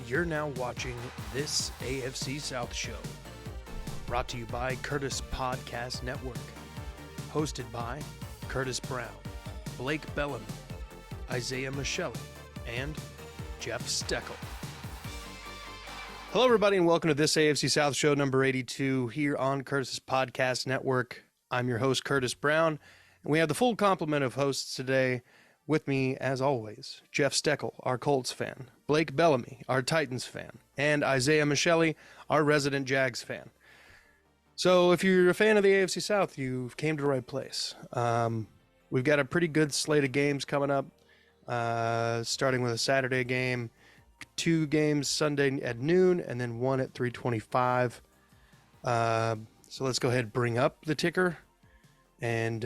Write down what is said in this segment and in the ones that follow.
You're now watching This AFC South Show, brought to you by Curtis Podcast Network, hosted by Curtis Brown, Blake Bellamy, Isaiah Michelle, and Jeff Steckel. Hello, everybody, and welcome to This AFC South Show number 82 here on Curtis Podcast Network. I'm your host, Curtis Brown, and we have the full complement of hosts today. With me, as always, Jeff Steckel, our Colts fan, Blake Bellamy, our Titans fan, and Isaiah Michelle, our resident Jags fan. So if you're a fan of the AFC South, you've came to the right place. We've got a pretty good slate of games coming up, starting with a Saturday game, 2 games Sunday at noon, and then 1 at 3:25. So let's go ahead and bring up the ticker, and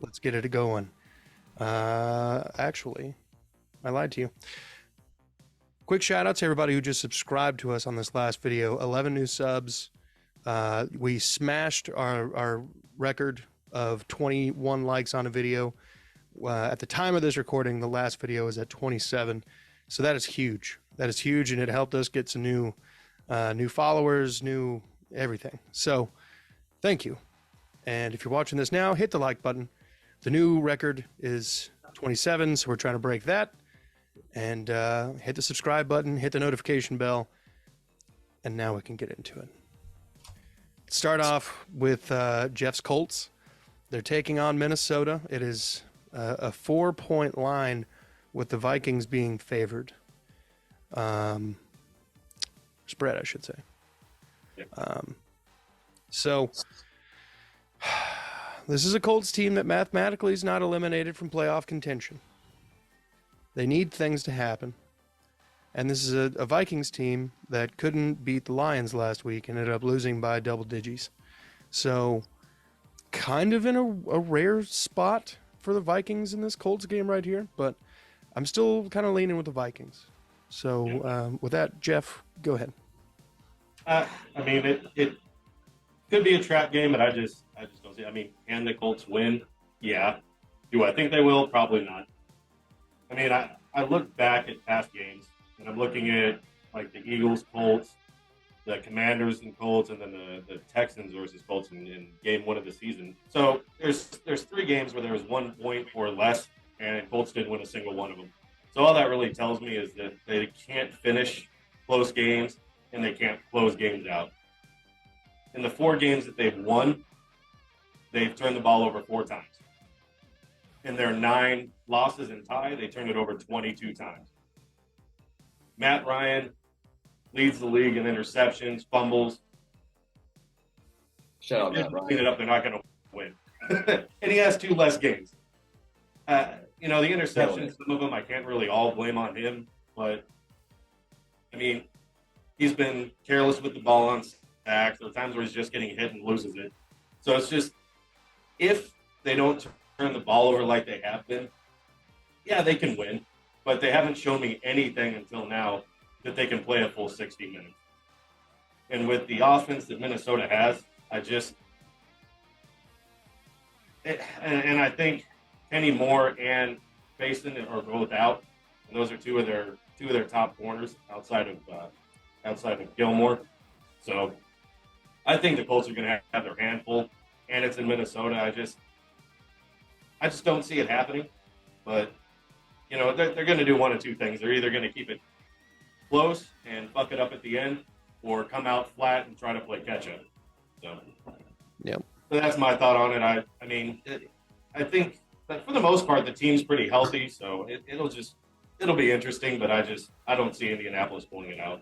let's get it going. Actually, I lied to you. Quick shout out to everybody who just subscribed to us on this last video. 11 new subs. We smashed our record of 21 likes on a video. At the time of this recording, the last video is at 27. So that is huge. That is huge, and it helped us get some new followers, new everything. So thank you. And if you're watching this now, hit the like button. The new record is 27, so we're trying to break that. And hit the subscribe button, hit the notification bell, and now we can get into it. Start off with Jeff's Colts. They're taking on Minnesota. It is a 4-point line with the Vikings being favored. Spread, I should say. So this is a Colts team that mathematically is not eliminated from playoff contention. They need things to happen. And this is a Vikings team that couldn't beat the Lions last week and ended up losing by double digits. So kind of in a rare spot for the Vikings in this Colts game right here, but I'm still kind of leaning with the Vikings. So with that, Jeff, go ahead. I mean, it could be a trap game, but I just don't see it. I mean, can the Colts win? Yeah. Do I think they will? Probably not. I mean, I look back at past games, and I'm looking at, like, the Eagles, Colts, the Commanders and Colts, and then the Texans versus Colts in game 1 of the season. So there's 3 games where there was 1 point or less, and Colts didn't win a single one of them. So all that really tells me is that they can't finish close games, and they can't close games out. In the 4 games that they've won, they've turned the ball over 4 times. In their 9 losses and tie, they turned it over 22 times. Matt Ryan leads the league in interceptions, fumbles. Shut up, Matt Ryan. Clean it up, they're not going to win. And he has 2 less games. The interceptions, some of them I can't really all blame on him, but, I mean, he's been careless with the ball on sacks. There are times where he's just getting hit and loses it. So it's just, if they don't turn the ball over like they have been, yeah, they can win. But they haven't shown me anything until now that they can play a full 60 minutes. And with the offense that Minnesota has, and I think Kenny Moore and Faison are both out. And those are two of their top corners outside of Gilmore. So I think the Colts are going to have their hand full, and it's in Minnesota. I just don't see it happening. But, they're going to do one of 2 things. They're either going to keep it close and fuck it up at the end, or come out flat and try to play catch-up. So, yep. So that's my thought on it. I think that for the most part, the team's pretty healthy, so it'll be interesting, but I don't see Indianapolis pulling it out.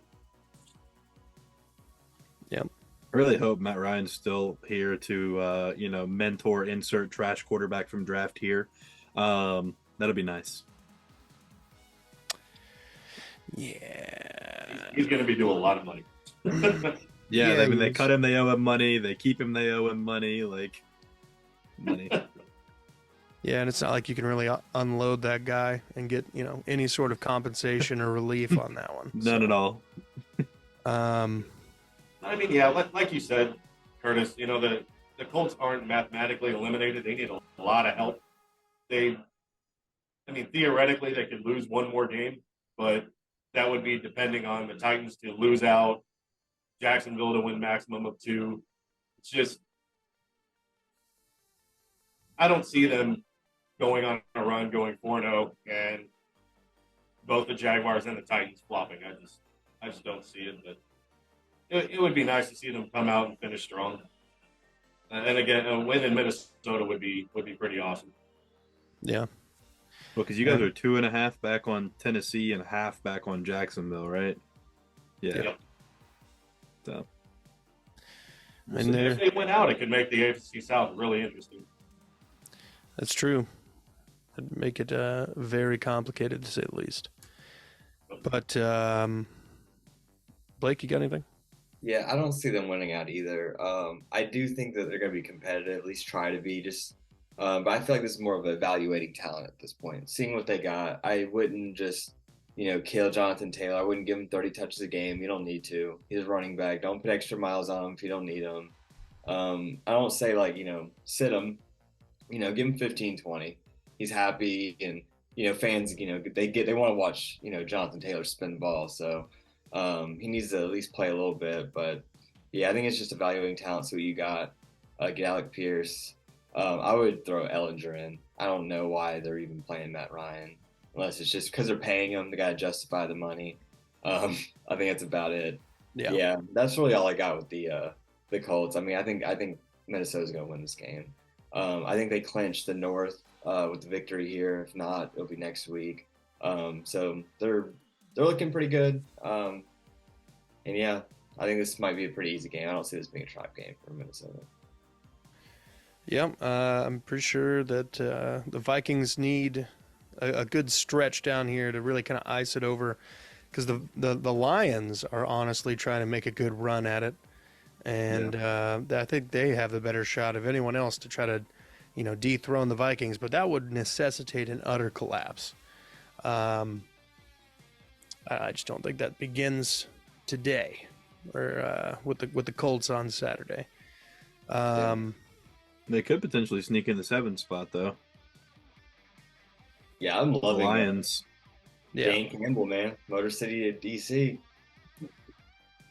Yep. I really hope Matt Ryan's still here to, mentor, insert trash quarterback from draft here. That'll be nice. Yeah. He's going to be doing a lot of money. Yeah, I mean, they cut him, they owe him money. They keep him, they owe him money. Money. Yeah, and it's not like you can really unload that guy and get, any sort of compensation or relief on that one. None at all. I mean, yeah, like you said, Curtis, the Colts aren't mathematically eliminated. They need a lot of help. Theoretically, they could lose one more game, but that would be depending on the Titans to lose out, Jacksonville to win maximum of 2. It's just, I don't see them going on a run, going 4-0, and both the Jaguars and the Titans flopping. I just don't see it. But it would be nice to see them come out and finish strong. And again, a win in Minnesota would be pretty awesome. Yeah. Well, because you guys are 2.5 back on Tennessee and 1/2 back on Jacksonville, right? Yeah. Yep. So. And if they went out, it could make the AFC South really interesting. That's true. It'd make it very complicated, to say the least. But, Blake, you got anything? Yeah, I don't see them winning out either. I do think that they're going to be competitive, at least try to be. But I feel like this is more of evaluating talent at this point. Seeing what they got, I wouldn't just, kill Jonathan Taylor. I wouldn't give him 30 touches a game. You don't need to. He's a running back. Don't put extra miles on him if you don't need him. I don't say sit him. Give him 15, 20. He's happy, and fans, they want to watch Jonathan Taylor spin the ball. So he needs to at least play a little bit. But yeah, I think it's just evaluating talent. See what you got. Get Alec Pierce. I would throw Ellinger in. I don't know why they're even playing Matt Ryan, unless it's just because they're paying him. They got to justify the money. I think that's about it. Yeah, that's really all I got with the Colts. I mean, I think Minnesota's going to win this game. I think they clinch the North with the victory here. If not, it'll be next week. So they're looking pretty good. And yeah, I think this might be a pretty easy game. I don't see this being a trap game for Minnesota. Yeah, I'm pretty sure that the Vikings need a good stretch down here to really kind of ice it over, because the Lions are honestly trying to make a good run at it, and I think they have the better shot of anyone else to try to, dethrone the Vikings. But that would necessitate an utter collapse. I just don't think that begins today, or with the Colts on Saturday. They could potentially sneak in the 7th spot, though. Yeah, I'm loving the Lions. Dan Campbell, man. Motor City to DC.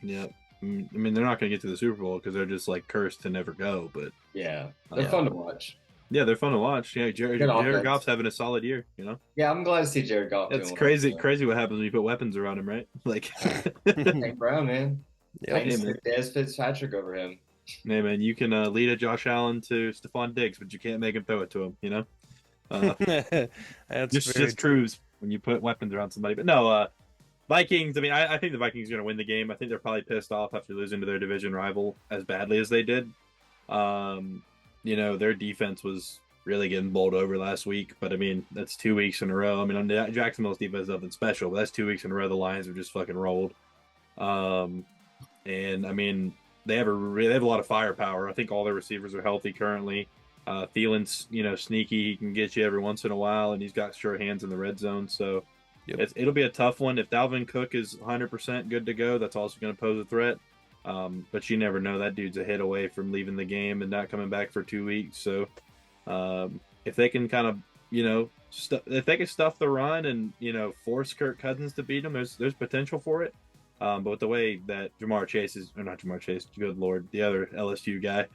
Yeah. I mean, they're not going to get to the Super Bowl because they're just, cursed to never go. But yeah, they're fun to watch. Yeah, they're fun to watch. Yeah, Jared Goff's having a solid year, Yeah, I'm glad to see Jared Goff. It's crazy what happens when you put weapons around him, right? Hank Brown, man. Yeah, I just pick Dez Fitzpatrick over him. Hey, man, you can lead a Josh Allen to Stephon Diggs, but you can't make him throw it to him, That's just truths when you put weapons around somebody. But no, Vikings, I mean, I think the Vikings are going to win the game. I think they're probably pissed off after losing to their division rival as badly as they did. Their defense was really getting bowled over last week, but I mean, that's 2 weeks in a row. I mean, Jacksonville's defense is nothing special, but that's 2 weeks in a row the Lions have just fucking rolled. And I mean, they have a lot of firepower. I think all their receivers are healthy currently. Thielen's, sneaky. He can get you every once in a while, and he's got sure hands in the red zone. So it'll be a tough one. If Dalvin Cook is 100% good to go, that's also going to pose a threat. But you never know. That dude's a hit away from leaving the game and not coming back for 2 weeks. So if they can kind of, if they can stuff the run and, force Kirk Cousins to beat them, there's potential for it. But with the way that not Jamar Chase, good Lord, the other LSU guy,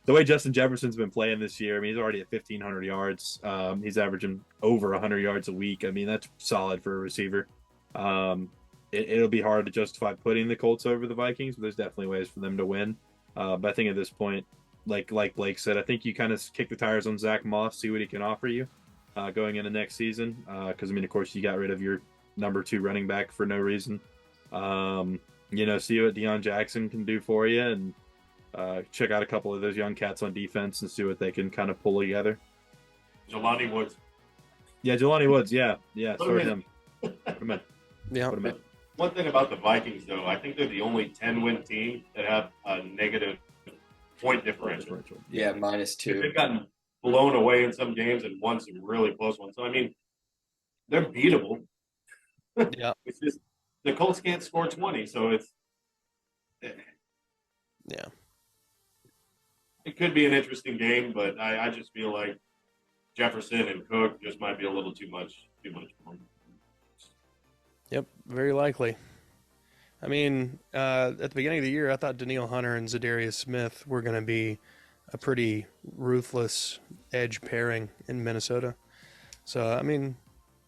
the way Justin Jefferson's been playing this year, I mean, he's already at 1,500 yards. He's averaging over 100 yards a week. I mean, that's solid for a receiver. It'll be hard to justify putting the Colts over the Vikings, but there's definitely ways for them to win. But I think at this point, like Blake said, I think you kind of kick the tires on Zach Moss, see what he can offer you going into next season. Because, I mean, of course, you got rid of your number 2 running back for no reason. See what Deion Jackson can do for you, and check out a couple of those young cats on defense and see what they can kind of pull together. Jelani Woods. Yeah, Jelani Woods. Yeah. Throw him. Put him in. Yeah. Put him in. One thing about the Vikings, though, I think they're the only 10-win team that have a negative point differential. Yeah, -2. They've gotten blown away in some games and won some really close ones. So, I mean, they're beatable. Yeah. It's just the Colts can't score 20, so it's Yeah. It could be an interesting game, but I just feel like Jefferson and Cook just might be a little too much for them. very likely. I mean, at the beginning of the year, I thought Daniil Hunter and Zadarius Smith were going to be a pretty ruthless edge pairing in Minnesota. So, I mean,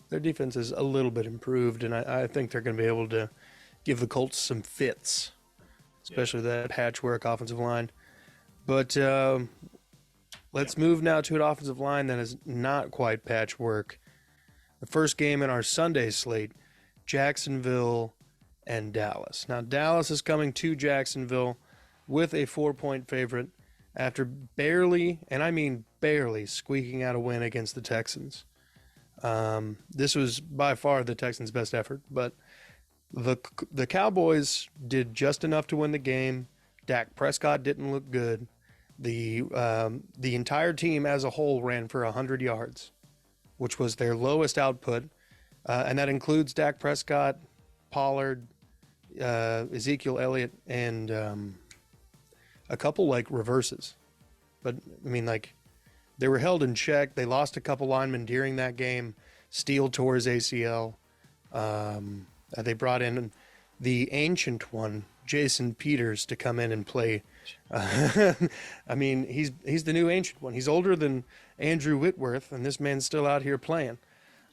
their defense is a little bit improved, and I think they're going to be able to give the Colts some fits, especially that patchwork offensive line. But let's move now to an offensive line that is not quite patchwork. The first game in our Sunday slate, Jacksonville and Dallas. Now, Dallas is coming to Jacksonville with a 4-point favorite after barely, and I mean barely, squeaking out a win against the Texans. This was by far the Texans' best effort, but the Cowboys did just enough to win the game. Dak Prescott didn't look good. The entire team as a whole ran for 100 yards, which was their lowest output, and that includes Dak Prescott, Pollard, Ezekiel Elliott, and a couple like reverses. But I mean, like, they were held in check. They lost a couple linemen during that game. Steele tore his ACL. They brought in the ancient one, Jason Peters, to come in and play. I mean, he's the new ancient one. He's older than Andrew Whitworth, and this man's still out here playing.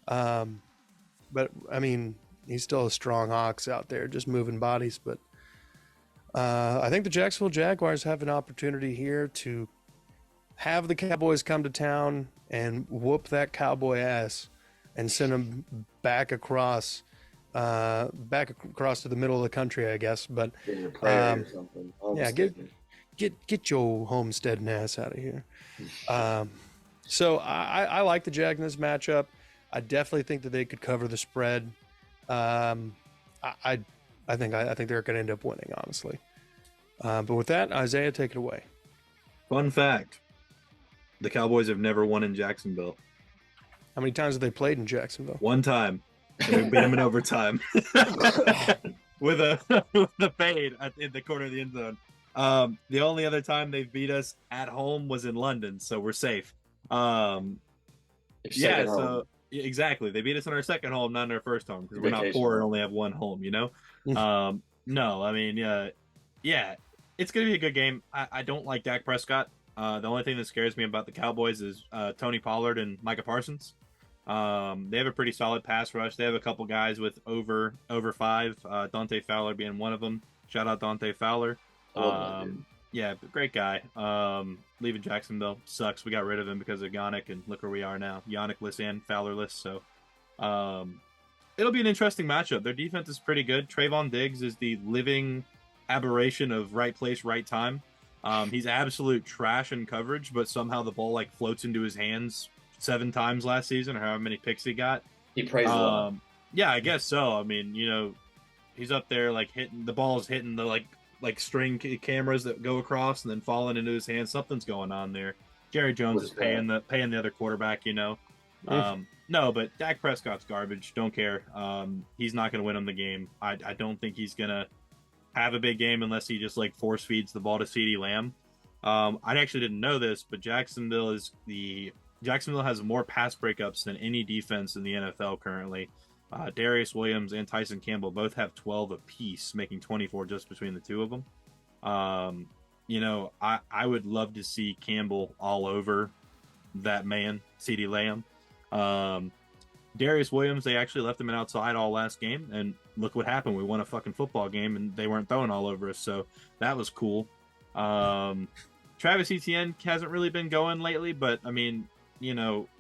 But I mean, he's still a strong ox out there, just moving bodies. But I think the Jacksonville Jaguars have an opportunity here to have the Cowboys come to town and whoop that Cowboy ass and send them back across to the middle of the country, I guess. But or something. yeah, get your homesteading ass out of here. So I like the Jag in this matchup. I definitely think that they could cover the spread. I think they're going to end up winning, honestly. But with that, Isaiah, take it away. Fun fact: the Cowboys have never won in Jacksonville. How many times have they played in Jacksonville? One time. And we beat them in overtime with a fade in the corner of the end zone. The only other time they beat us at home was in London, so we're safe. Exactly. They beat us in our second home, not in our first home, because we're not poor and only have one home, you know? No, I mean, yeah, it's going to be a good game. I don't like Dak Prescott. The only thing that scares me about the Cowboys is Tony Pollard and Micah Parsons. They have a pretty solid pass rush. They have a couple guys with over 5. Dante Fowler being one of them. Shout out Dante Fowler. Yeah, great guy. Leaving Jacksonville sucks. We got rid of him because of Yannick, and look where we are now. Yannick-less and Fowler-less. So it'll be an interesting matchup. Their defense is pretty good. Trayvon Diggs is the living aberration of right place, right time. He's absolute trash in coverage, but somehow the ball like floats into his hands 7 times last season, or however many picks he got. He prays a lot. Yeah, I guess so. I mean, he's up there like hitting the ball's hitting the like string cameras that go across and then falling into his hands. Something's going on there. Jerry Jones is paying the other quarterback. No, but Dak Prescott's garbage. Don't care. He's not going to win him the game. I don't think he's going to have a big game unless he just like force feeds the ball to CeeDee Lamb. I actually didn't know this, but Jacksonville has more pass breakups than any defense in the NFL currently. Darius Williams and Tyson Campbell both have 12 apiece, making 24 just between the two of them. I would love to see Campbell all over that man, CeeDee Lamb. Darius Williams, they actually left him outside all last game, and look what happened. We won a fucking football game, and they weren't throwing all over us, so that was cool. Travis Etienne hasn't really been going lately, but, I mean,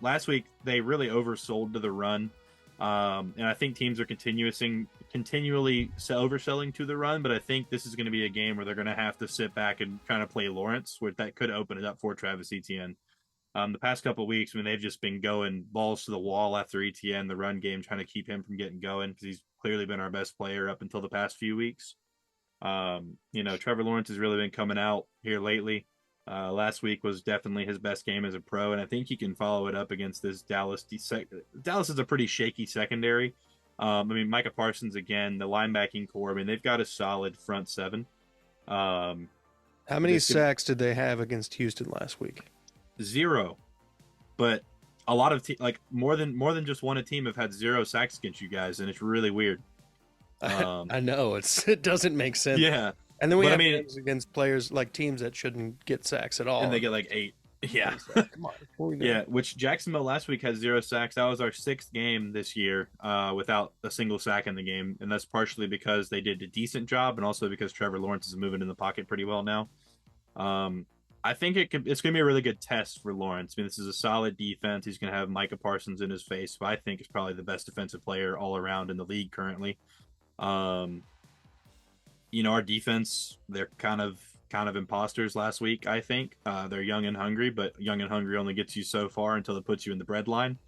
last week they really oversold to the run. And I think teams are continually overselling to the run, but I think this is going to be a game where they're going to have to sit back and kind of play Lawrence, where that could open it up for Travis Etienne. The past couple of weeks, they've just been going balls to the wall after Etienne, the run game, trying to keep him from getting going, because he's clearly been our best player up until the past few weeks. Trevor Lawrence has really been coming out here lately. Last week was definitely his best game as a pro, and I think he can follow it up against this Dallas. Dallas is a pretty shaky secondary. Micah Parsons, again, the linebacking core, they've got a solid front seven. How many sacks did they have against Houston last week? 0. But a lot of more than just one team have had 0 sacks against you guys, and it's really weird. I know it doesn't make sense. Yeah, And then we but have games against players like teams that shouldn't get sacks at all. and they get like 8. Yeah. Come on, what are we doing? Yeah, which Jacksonville last week had 0 sacks. That was our 6th game this year without a single sack in the game, and that's partially because they did a decent job, and also because Trevor Lawrence is moving in the pocket pretty well now. I think it's going to be a really good test for Lawrence. I mean, this is a solid defense. He's going to have Micah Parsons in his face, who I think is probably the best defensive player all around in the league currently. Our defense, they're kind of imposters last week, I think. They're young and hungry, but young and hungry only gets you so far until it puts you in the bread line.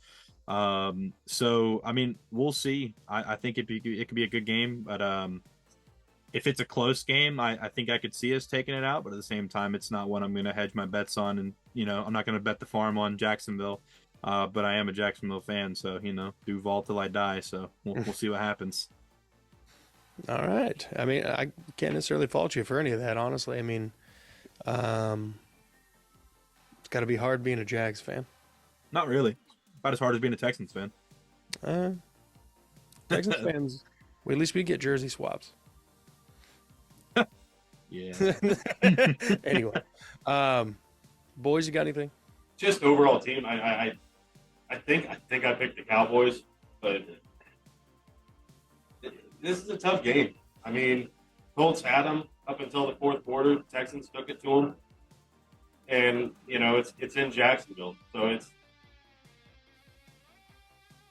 So, I mean, we'll see. I think it could be a good game, but if it's a close game, I think I could see us taking it out, but at the same time, it's not one I'm going to hedge my bets on. And, I'm not going to bet the farm on Jacksonville, but I am a Jacksonville fan. So, do Vol till I die. So we'll see what happens. All right. I mean, I can't necessarily fault you for any of that, honestly. I mean, it's got to be hard being a Jags fan. Not really. About as hard as being a Texans fan. Texans fans, at least we get jersey swaps. Yeah. Anyway, boys, you got anything? Just overall team, I think I picked the Cowboys, but this is a tough game. I mean, Colts had them up until the fourth quarter. The Texans took it to them, and it's in Jacksonville, so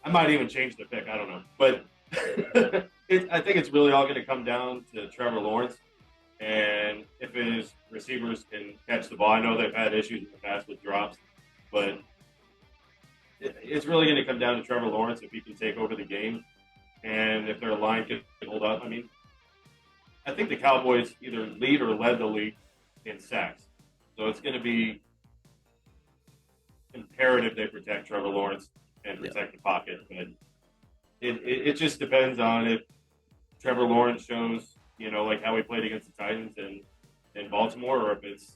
I might even change the pick. I don't know, but I think it's really all going to come down to Trevor Lawrence. And if his receivers can catch the ball, I know they've had issues in the past with drops, but it's really going to come down to Trevor Lawrence if he can take over the game and if their line can hold up. I mean, I think the Cowboys either lead or led the league in sacks. So it's going to be imperative they protect Trevor Lawrence and protect the pocket. But it just depends on if Trevor Lawrence shows like how he played against the Titans in Baltimore, or if it's,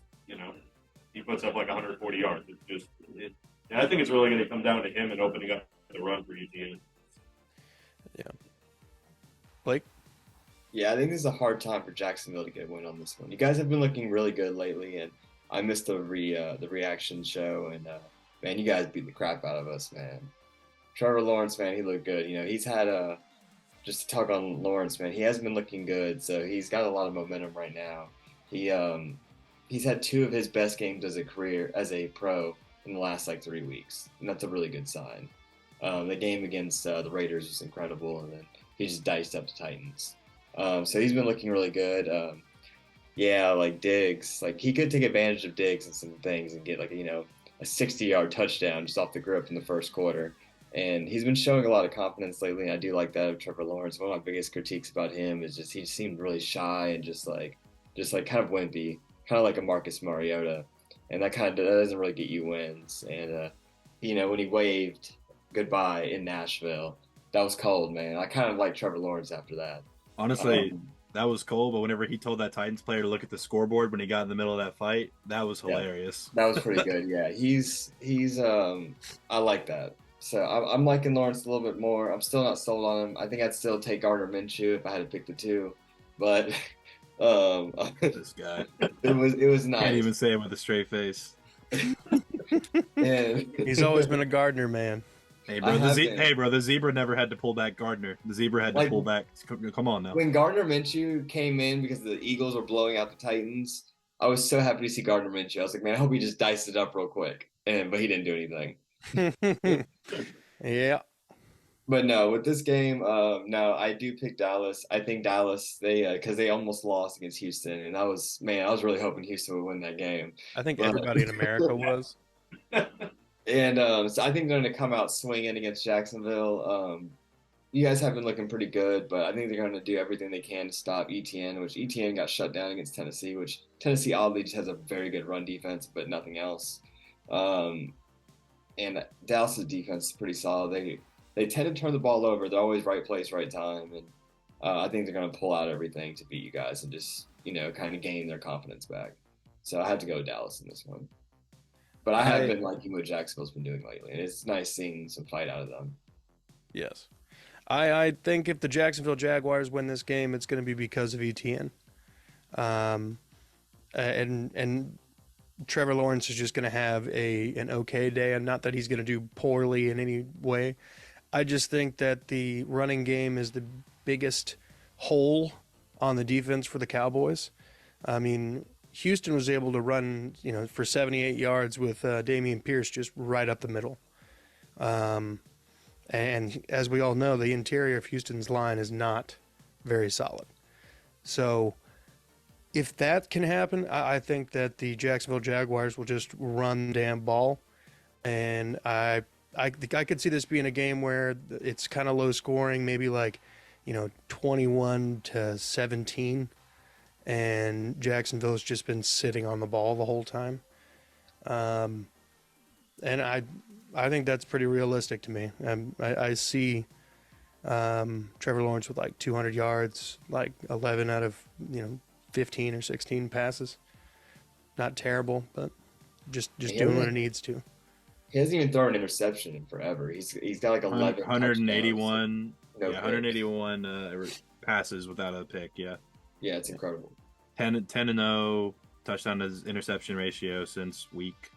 he puts up like 140 yards. I think it's really going to come down to him and opening up the run for ETN. Yeah. Blake? Yeah, I think this is a hard time for Jacksonville to get a win on this one. You guys have been looking really good lately, and I missed the reaction show, and man, you guys beat the crap out of us, man. Trevor Lawrence, man, he looked good. He's had just to talk on Lawrence, man, he hasn't been looking good, so he's got a lot of momentum right now. He's had 2 of his best games as a pro in the last 3 weeks, and that's a really good sign. The game against the Raiders was incredible, and then he just diced up the Titans. So he's been looking really good. Diggs, he could take advantage of Diggs and some things and get a 60-yard touchdown just off the grip in the first quarter. And he's been showing a lot of confidence lately, and I do like that of Trevor Lawrence. One of my biggest critiques about him is just he seemed really shy and just kind of wimpy, kind of like a Marcus Mariota, and that doesn't really get you wins. And when he waved goodbye in Nashville, that was cold, man. I kind of like Trevor Lawrence after that. Honestly, that was cold, but whenever he told that Titans player to look at the scoreboard when he got in the middle of that fight, that was hilarious. Yeah, that was pretty good. Yeah, he's I like that. So I'm liking Lawrence a little bit more. I'm still not sold on him. I think I'd still take Gardner Minshew if I had to pick the 2, but this guy, it was nice. Can't even say it with a straight face. And he's always been a Gardner man. Hey bro, the zebra never had to pull back Gardner. The zebra had to pull back. Come on now. When Gardner Minshew came in because the Eagles were blowing out the Titans, I was so happy to see Gardner Minshew. I was like, man, I hope he just diced it up real quick. But he didn't do anything. Yeah. But no, with this game, no, I do pick Dallas. I think Dallas, because they almost lost against Houston, and I was really hoping Houston would win that game. I think everybody in America was. And so I think they're going to come out swinging against Jacksonville. You guys have been looking pretty good, but I think they're going to do everything they can to stop ETN, which ETN got shut down against Tennessee, which Tennessee oddly just has a very good run defense, but nothing else. And Dallas' defense is pretty solid. They tend to turn the ball over. They're always right place, right time. And I think they're going to pull out everything to beat you guys and just, kind of gain their confidence back. So I have to go with Dallas in this one. But I have been liking what Jacksonville's been doing lately. And it's nice seeing some fight out of them. Yes. I think if the Jacksonville Jaguars win this game, it's going to be because of ETN. And Trevor Lawrence is just going to have an okay day, and not that he's going to do poorly in any way. I just think that the running game is the biggest hole on the defense for the Cowboys. I mean, Houston was able to run, for 78 yards with Dameon Pierce just right up the middle. And as we all know, the interior of Houston's line is not very solid. So if that can happen, I think that the Jacksonville Jaguars will just run the damn ball. And I could see this being a game where it's kind of low scoring, maybe 21-17. And Jacksonville's just been sitting on the ball the whole time. And I think that's pretty realistic to me. I see Trevor Lawrence with 200 yards, 11 out of 15 or 16 passes. Not terrible, but just doing what it needs to. He hasn't even thrown an interception in forever. He's got 11 181, 181 passes without a pick. Yeah, it's incredible. 10-0 touchdown to interception ratio since week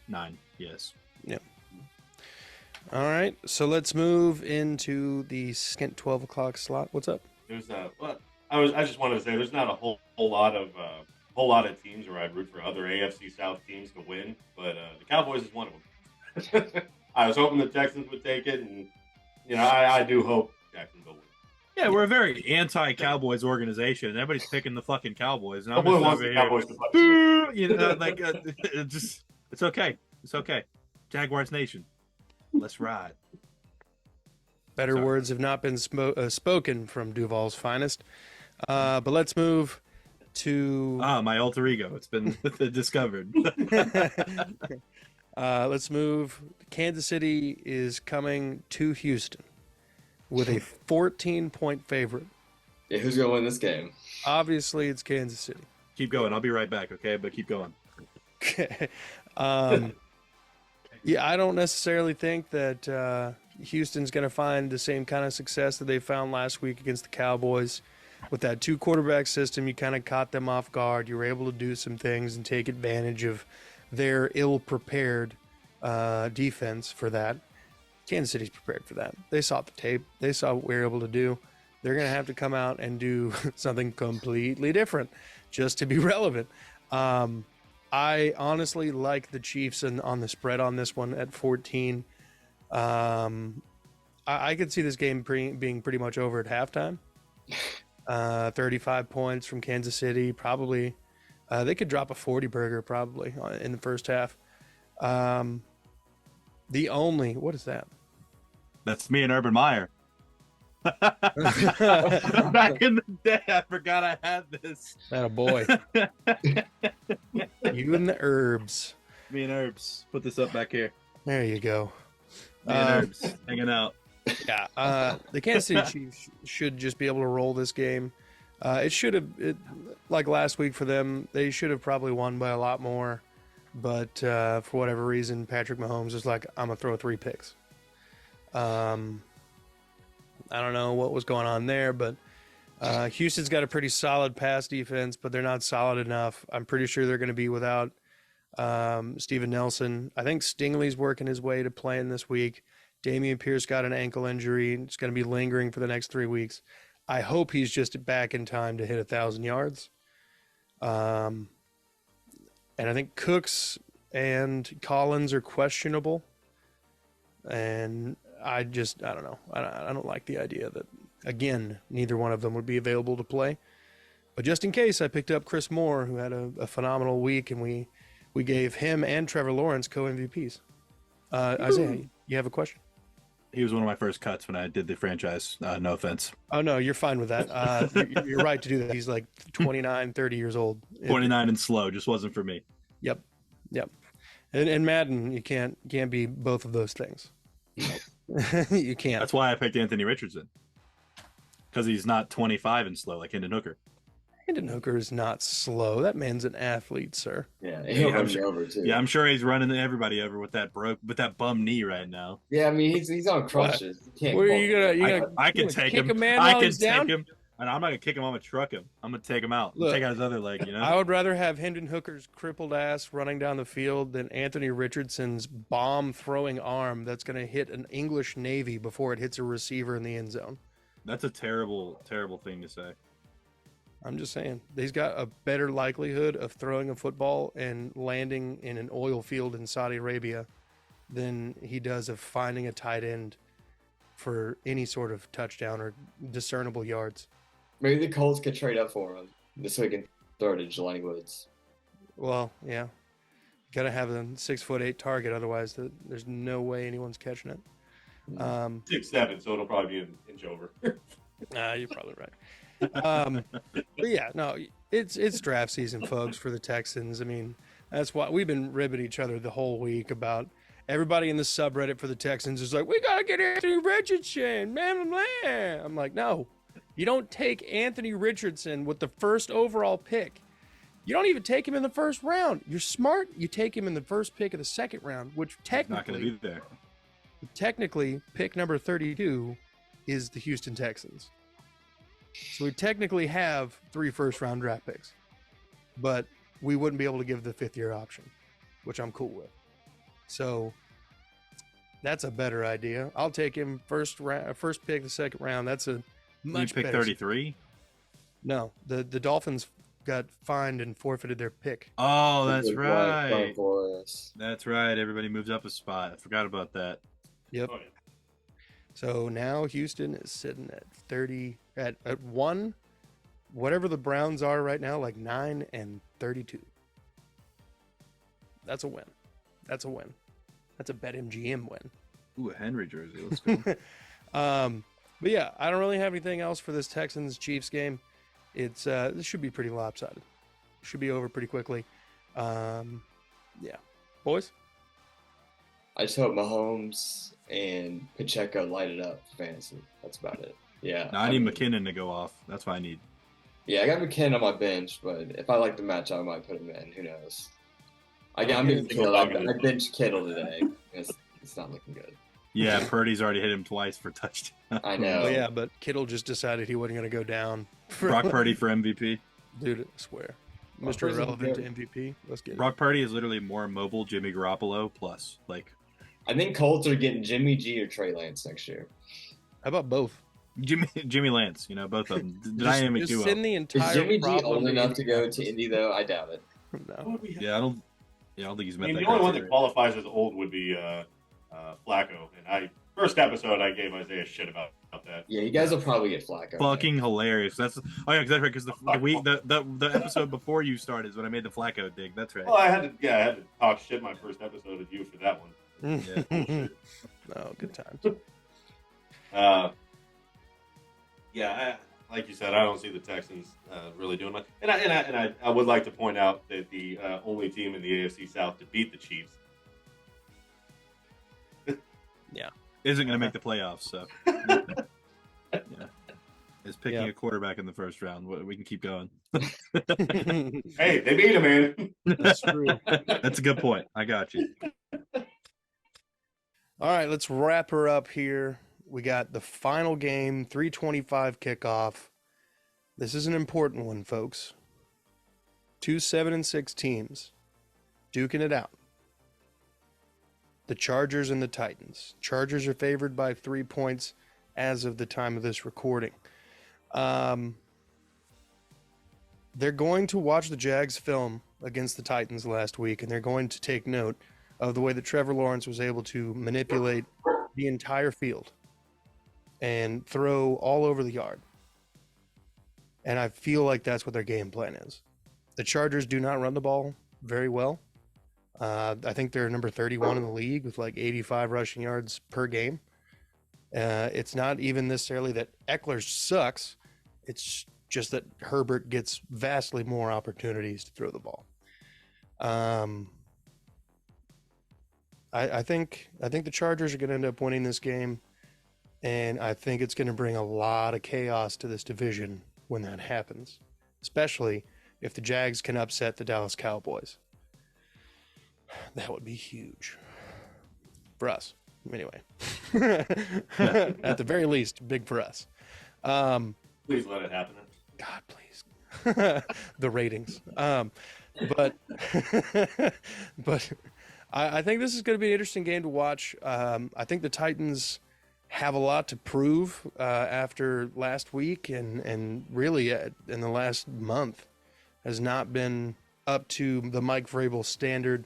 9. Yes. Yep. All right, so let's move into the second 12 o'clock slot. What's up? There's I just wanted to say there's not a whole lot of teams where I'd root for other AFC South teams to win, but the Cowboys is one of them. I was hoping the Texans would take it, and I do hope Jacksonville wins. Yeah, we're a very anti-Cowboys organization, and everybody's picking the fucking Cowboys. And I'm Nobody just wants over the here, Cowboys to fucking win. It's okay. It's okay. Jaguars Nation, let's ride. Better words have not been spoken from Duval's finest. But let's move to my alter ego. It's been discovered. Let's move. Kansas City is coming to Houston with a 14-point favorite. Yeah, who's going to win this game? Obviously, it's Kansas City. Keep going. I'll be right back, okay? But keep going. Okay. Yeah, I don't necessarily think that Houston's going to find the same kind of success that they found last week against the Cowboys. With that 2-quarterback system, you kind of caught them off guard. You were able to do some things and take advantage of their ill-prepared defense for that. Kansas City's prepared for that. They saw the tape. They saw what we were able to do. They're going to have to come out and do something completely different just to be relevant. I honestly like the Chiefs on the spread on this one at 14. I could see this game being pretty much over at halftime. 35 points from Kansas City, probably. They could drop a 40 burger probably in the first half. What is that? That's me and Urban Meyer. Back in the day, I forgot I had this. That a boy. You and the Herbs. Me and Herbs. Put this up back here. There you go. Me and Herbs hanging out. Yeah. The Kansas City Chiefs should just be able to roll this game. It should have, like last week for them, they should have probably won by a lot more. But for whatever reason, Patrick Mahomes is like, I'm going to throw 3 picks. I don't know what was going on there, but Houston's got a pretty solid pass defense, but they're not solid enough. I'm pretty sure they're going to be without Steven Nelson. I think Stingley's working his way to playing this week. Dameon Pierce got an ankle injury. It's going to be lingering for the next 3 weeks. I hope he's just back in time to hit 1,000 yards. And I think Cooks and Collins are questionable. And I don't know. I don't like the idea that, again, neither one of them would be available to play. But just in case, I picked up Chris Moore, who had a phenomenal week, and we gave him and Trevor Lawrence co-MVPs. Isaiah, you have a question? He was one of my first cuts when I did the franchise. No offense. Oh, no, you're fine with that. You're right to do that. He's like 29, 30 years old. 29 and slow. Just wasn't for me. Yep. And Madden, you can't be both of those things. You can't. That's why I picked Anthony Richardson. Because he's not 25 and slow like Hendon Hooker. Hendon Hooker is not slow. That man's an athlete, sir. Yeah, Yeah, he'll I'm run sure- you over too. Yeah, I'm sure he's running everybody over with that bum knee right now. Yeah, I mean he's on crutches. You can't Where are call you him gonna? that. You I, gonna? I you can gonna take kick him. a man I while can he's take down? him, and I'm not gonna kick him. I'm gonna truck him. I'm gonna take him out. Look, take out his other leg. You know. I would rather have Hendon Hooker's crippled ass running down the field than Anthony Richardson's bomb throwing arm that's going to hit an English Navy before it hits a receiver in the end zone. That's a terrible, terrible thing to say. I'm just saying, he's got a better likelihood of throwing a football and landing in an oil field in Saudi Arabia than he does of finding a tight end for any sort of touchdown or discernible yards. Maybe the Colts could trade up for him just so he can throw it to Jelani Woods. Well, yeah. Got to have a 6'8" target, otherwise there's no way anyone's catching it. 6'7", so it'll probably be an inch over. You're probably right. But yeah, no, it's draft season, folks, for the Texans. I mean, that's why we've been ribbing each other the whole week about everybody in the subreddit for the Texans is like, we got to get Anthony Richardson, man. I'm like, no, you don't take Anthony Richardson with the first overall pick. You don't even take him in the first round. You're smart. You take him in the first pick of the second round, which He's not gonna be technically pick number 32 is the Houston Texans. So we technically have 3 first-round draft picks, but we wouldn't be able to give the 5th-year option, which I'm cool with. So that's a better idea. I'll take him first pick, the second round. That's a much you pick better. 33. No, the Dolphins got fined and forfeited their pick. Oh, that's Good luck, right. Forrest. That's right. Everybody moves up a spot. I forgot about that. Yep. Oh, yeah. So now Houston is sitting at 30 at 1, whatever the Browns are right now, like 9 and 32. That's a win. That's a win. That's a BetMGM win. Ooh, a Henry jersey. Let's go. But yeah, I don't really have anything else for this Texans Chiefs game. It's this should be pretty lopsided. Should be over pretty quickly. Yeah, boys. I just hope Mahomes and Pacheco light it up for fantasy. That's about it. Yeah. Now, I need McKinnon to go off. That's what I need. Yeah, I got McKinnon on my bench, but if I like the matchup, I might put him in. Who knows? I'm being killed. I benched Kittle today. It's not looking good. Yeah, Purdy's already hit him twice for touchdown. I know. Well, yeah, but Kittle just decided he wasn't going to go down. Brock Purdy for MVP. Dude, I swear. Brock Mr. Purdy's Irrelevant to good. MVP. Let's get it. Brock Purdy is literally more mobile Jimmy Garoppolo plus. Like, I think Colts are getting Jimmy G or Trey Lance next year. How about both? Jimmy Lance, both of them. Just Dynamic duo. send the Is entire Jimmy G problem old enough to go to Indianapolis. Indy though? I doubt it. No. Yeah, I don't think he's I met mean, that the only one that criteria. qualifies as old would be Flacco. And first episode, I gave Isaiah shit about that. Yeah, you guys will probably get Flacco. Fucking hilarious. That's exactly right. Because the episode before you started is when I made the Flacco dig. That's right. Well, I had to talk shit my first episode with you for that one. Yeah. Oh, good times. Like you said, I don't see the Texans really doing much. And I would like to point out that the only team in the AFC South to beat the Chiefs. Isn't going to make the playoffs, so yeah. Is picking Yeah. a quarterback in the first round. We can keep going. Hey, they beat him, man. That's true. That's a good point. I got you. All right, let's wrap her up here. We got the final game, 3:25 kickoff. This is an important one, folks. 2 7-6 teams duking it out. The Chargers and the Titans. Chargers are favored by 3 points as of the time of this recording. They're going to watch the Jags film against the Titans last week, and they're going to take note of the way that Trevor Lawrence was able to manipulate the entire field and throw all over the yard. And I feel like that's what their game plan is. The Chargers do not run the ball very well. I think they're number 31 in the league with like 85 rushing yards per game. It's not even necessarily that Eckler sucks. It's just that Herbert gets vastly more opportunities to throw the ball. I think the Chargers are going to end up winning this game, and I think it's going to bring a lot of chaos to this division when that happens. especially if the Jags can upset the Dallas Cowboys. That would be huge for us. Anyway, at the very least, big for us. Please let it happen. God, please. The ratings. But but I think this is going to be an interesting game to watch. I think the Titans have a lot to prove after last week and really in the last month has not been up to the Mike Vrabel standard.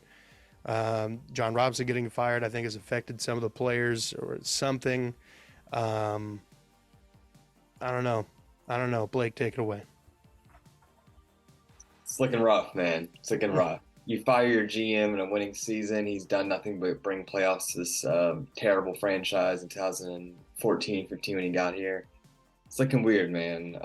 John Robinson getting fired, I think, has affected some of the players or something. I don't know. Blake, take it away. It's looking rough, man. It's looking rough. You fire your GM in a winning season. He's done nothing but bring playoffs to this terrible franchise in 2014, 15 when he got here. It's looking weird, man.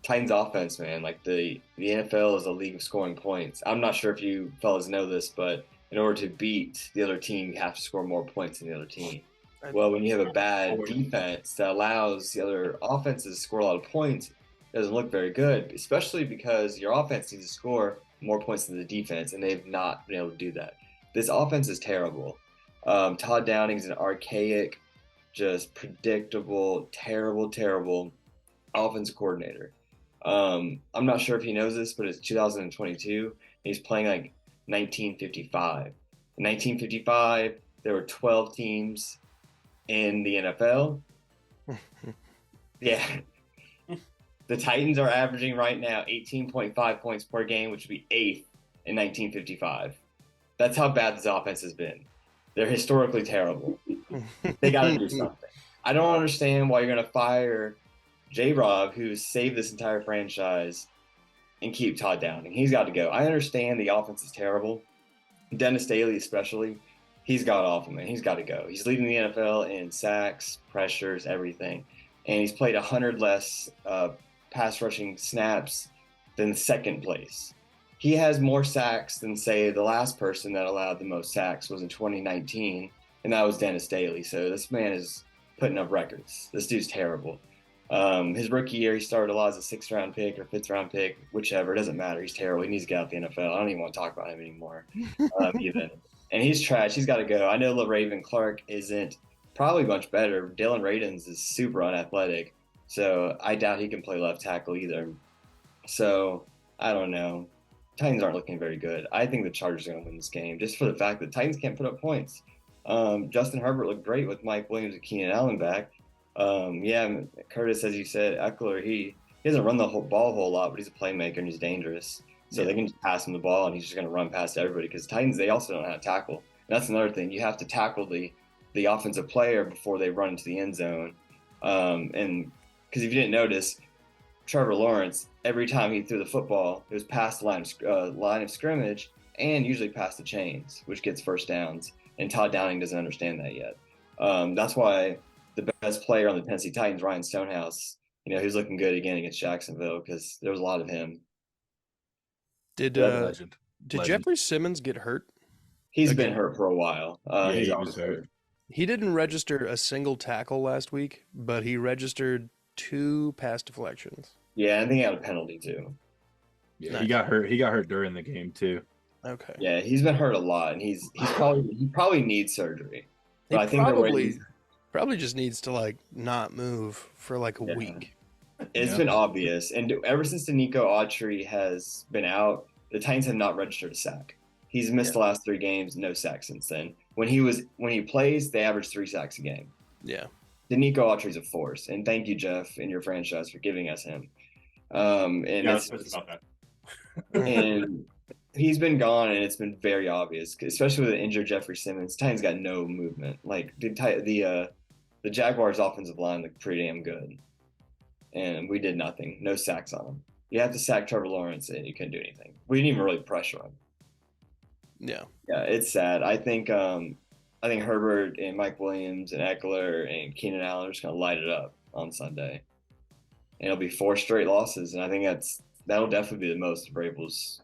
Titans offense, man. Like the NFL is a league of scoring points. I'm not sure if you fellas know this, but in order to beat the other team, you have to score more points than the other team. Well, when you have a bad defense that allows the other offenses to score a lot of points, it doesn't look very good, especially because your offense needs to score more points than the defense, and they've not been able to do that. This offense is terrible. Todd Downing's an archaic, just predictable, terrible offense coordinator. I'm not sure if he knows this, but it's 2022, and he's playing like 1955. In 1955, there were 12 teams in the NFL. Yeah. The Titans are averaging right now 18.5 points per game, which would be 8th in 1955. That's how bad this offense has been. They're historically terrible. They got to do something. I don't understand why you're going to fire J-Rob, who's saved this entire franchise, and keep Todd Downing. He's got to go. I understand the offense is terrible. Dennis Daly especially, he's got off him, man. He's got to go. He's leading the NFL in sacks, pressures, everything. And he's played 100 less pass rushing snaps than second place. He has more sacks than, say, the last person that allowed the most sacks was in 2019, and that was Dennis Daly. So this man is putting up records. This dude's terrible. His rookie year, he started a lot as a 6th round pick or 5th round pick, whichever. It doesn't matter. He's terrible. He needs to get out of the NFL. I don't even want to talk about him anymore. Even. And he's trash. He's got to go. I know LaRaven Clark isn't probably much better. Dylan Radins is super unathletic, so I doubt he can play left tackle either. So I don't know. Titans aren't looking very good. I think the Chargers are going to win this game just for the fact that Titans can't put up points. Justin Herbert looked great with Mike Williams and Keenan Allen back. Yeah, Curtis, as you said, Eckler, he doesn't run the whole ball a whole lot, but he's a playmaker and he's dangerous. So they can just pass him the ball and he's just going to run past everybody because Titans, they also don't know how to tackle. And that's another thing. You have to tackle the offensive player before they run into the end zone. And because if you didn't notice, Trevor Lawrence, every time he threw the football, it was past the line of scrimmage and usually past the chains, which gets first downs. And Todd Downing doesn't understand that yet. That's why the best player on the Tennessee Titans, Ryan Stonehouse, he was looking good again against Jacksonville because there was a lot of him. Did Legend. Jeffrey Simmons get hurt? He's been hurt for a while. He was hurt. He didn't register a single tackle last week, but he registered 2 pass deflections. Yeah, I think he had a penalty too. Yeah, Nice. he got hurt. He got hurt during the game too. Okay. Yeah, he's been hurt a lot, and he probably needs surgery. He But I think probably just needs to not move for a week. it's been obvious, and ever since Danico Autry has been out, the Titans have not registered a sack. He's missed the last 3 games, no sacks since then. When he plays, they average 3 sacks a game. Yeah. Danico Autry's a force, and thank you, Jeff, and your franchise for giving us him. And It's about that. and he's been gone, and it's been very obvious, especially with the injured Jeffrey Simmons. Titans got no movement. The Jaguars' offensive line looked pretty damn good, and we did nothing. No sacks on him. You have to sack Trevor Lawrence, and you couldn't do anything. We didn't even really pressure him. Yeah. Yeah, it's sad. I think Herbert and Mike Williams and Eckler and Keenan Allen are just gonna light it up on Sunday, and it'll be 4 straight losses. And I think that'll definitely be the most of Vrabel's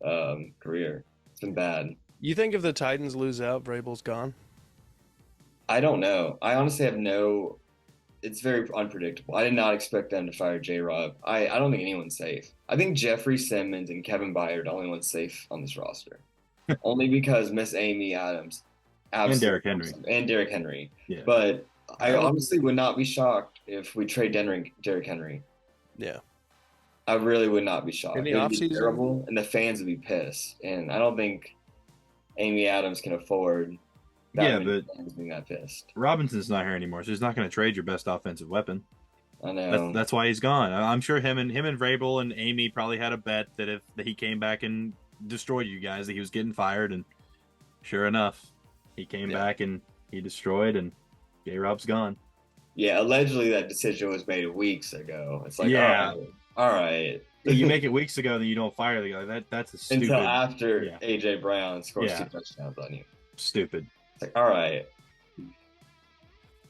career. It's been bad. You think if the Titans lose out, Vrabel's gone? I don't know. I honestly have no it's very unpredictable. I did not expect them to fire J-Rob. I don't think anyone's safe. I think Jeffrey Simmons and Kevin Byard are the only ones safe on this roster. Only because Miss Amy Adams And Derrick Henry. And Derrick Henry. Yeah. But I honestly would not be shocked if we trade Derrick Henry. Yeah. I really would not be shocked. In the It would be offseason? terrible, and the fans would be pissed. And I don't think Amy Adams can afford that many fans being that pissed. Robinson's not here anymore, so he's not going to trade your best offensive weapon. I know. That's why he's gone. I'm sure him and Vrabel and Amy probably had a bet that he came back and destroyed you guys, that he was getting fired, and sure enough, he came back and he destroyed, and J-Rob's gone. Yeah, allegedly that decision was made weeks ago. It's like, all right. You make it weeks ago, then you don't fire the guy. That's a stupid. Until after AJ Brown scores 2 touchdowns on you. Stupid. It's like, all right.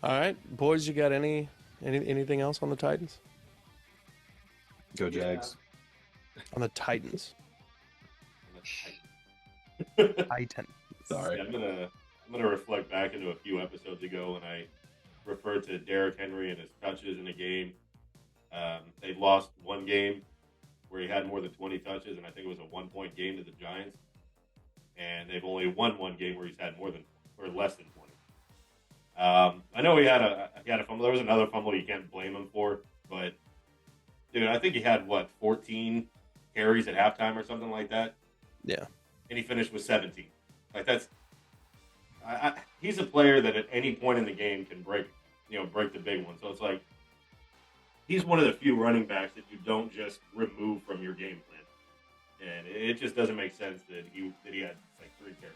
All right, boys, you got anything else on the Titans? Go Jags. On the Titans. Titan. Sorry. Yeah, I'm gonna reflect back into a few episodes ago when I referred to Derrick Henry and his touches in a game. They lost one game where he had more than 20 touches, and I think it was a 1-point game to the Giants. And they've only won one game where he's had less than 20. I know he had a fumble. There was another fumble you can't blame him for, but dude, I think he had 14 carries at halftime or something like that. Yeah. And he finished with 17. Like he's a player that at any point in the game can break the big one. So it's like he's one of the few running backs that you don't just remove from your game plan, and it just doesn't make sense that he had like 3 carries.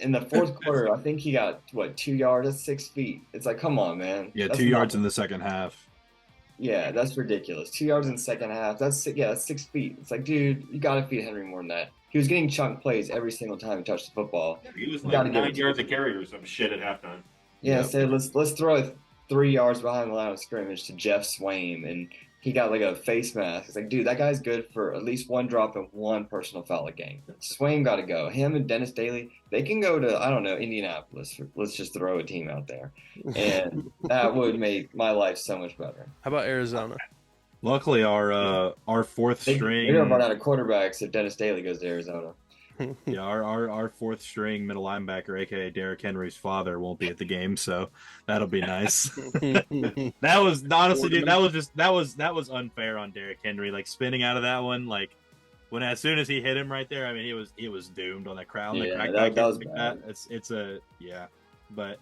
In the fourth quarter, I think he got 2 yards. That's 6 feet. It's like, come on, man. Yeah, 2 yards in the second half. Yeah, that's ridiculous. 2 yards in the second half. That's 6 feet. It's like, dude, you got to feed Henry more than that. He was getting chunk plays every single time he touched the football. Yeah, he was like 9 yards a carry or some shit at halftime. Yeah, so let's throw it 3 yards behind the line of scrimmage to Jeff Swaim, and he got like a face mask. It's like, dude, that guy's good for at least 1 drop and 1 personal foul a game. Swaim got to go. Him and Dennis Daly, they can go to, I don't know, Indianapolis. Let's just throw a team out there. And that would make my life so much better. How about Arizona? Luckily, our fourth string. They're gonna run out of quarterbacks if Dennis Daly goes to Arizona. Yeah, our fourth string middle linebacker, aka Derrick Henry's father, won't be at the game, so that'll be nice. That was honestly, dude, that was unfair on Derrick Henry, like spinning out of that one, like as soon as he hit him right there, I mean he was doomed on that crowd. Yeah, that was bad. But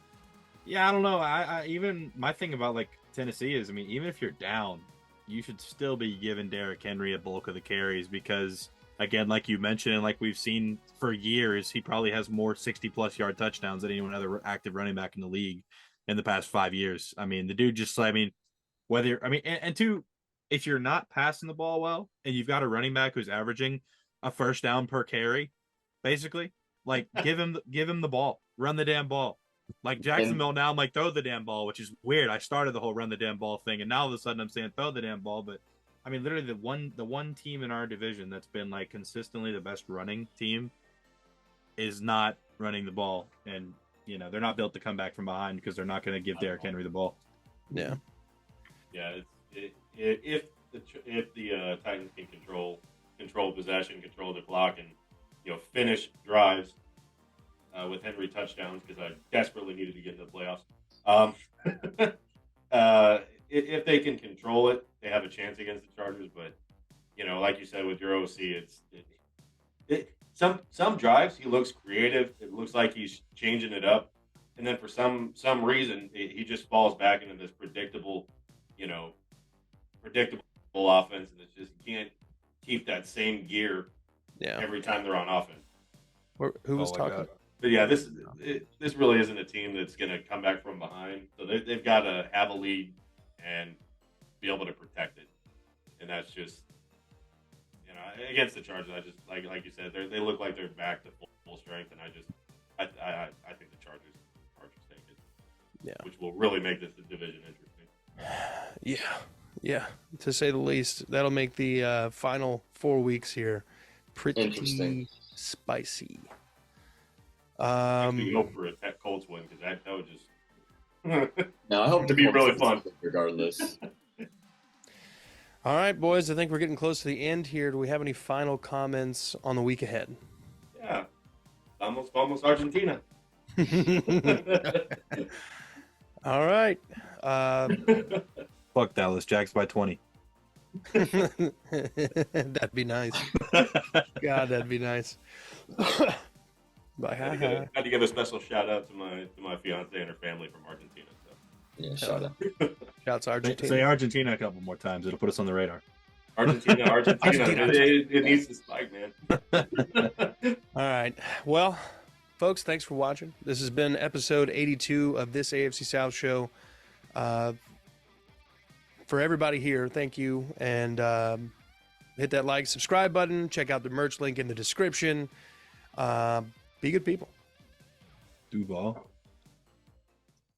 yeah, I don't know. I even my thing about like Tennessee is, I mean, even if you're down, you should still be giving Derrick Henry a bulk of the carries because, again, like you mentioned, and like we've seen for years, he probably has more 60-plus yard touchdowns than anyone other active running back in the league in the past 5 years. I mean, the dude just, I mean, if you're not passing the ball well and you've got a running back who's averaging a first down per carry, basically, like give him the ball, run the damn ball. Like Jacksonville now, I'm like, throw the damn ball, which is weird. I started the whole run the damn ball thing, and now all of a sudden I'm saying throw the damn ball. But I mean, literally the one team in our division that's been like consistently the best running team is not running the ball, and they're not built to come back from behind because they're not going to give Derrick Henry the ball. Yeah. If the Titans can control possession, control the clock, and finish drives. With Henry touchdowns because I desperately needed to get into the playoffs. If they can control it, they have a chance against the Chargers. But like you said with your OC, some drives he looks creative. It looks like he's changing it up, and then for some reason he just falls back into this predictable offense, and it's just you can't keep that same gear every time they're on offense. Who was talking? But yeah, this really isn't a team that's going to come back from behind. So they've got to have a lead and be able to protect it. And that's just, against the Chargers, I just like you said, they look like they're back to full strength, and I think the Chargers take it. Yeah, which will really make this division interesting. Yeah, to say the least. That'll make the final 4 weeks here pretty spicy. Actually, hope for a Colts win because that would just No, I hope It'd the be Colts really win fun. regardless. All right, boys, I think we're getting close to the end here. Do we have any final comments on the week ahead? Yeah. Almost Argentina. All right. Fuck Dallas. Jacks by 20. That'd be nice. God, that'd be nice. I had to give a special shout out to my fiance and her family from Argentina. So. Yeah, shout out. Shouts Argentina. Say Argentina a couple more times. It'll put us on the radar. Argentina. Argentina. It needs to spike, man. All right. Well, folks, thanks for watching. This has been episode 82 of this AFC South show. For everybody here, thank you. And hit that like, subscribe button. Check out the merch link in the description. Be good people. Duval.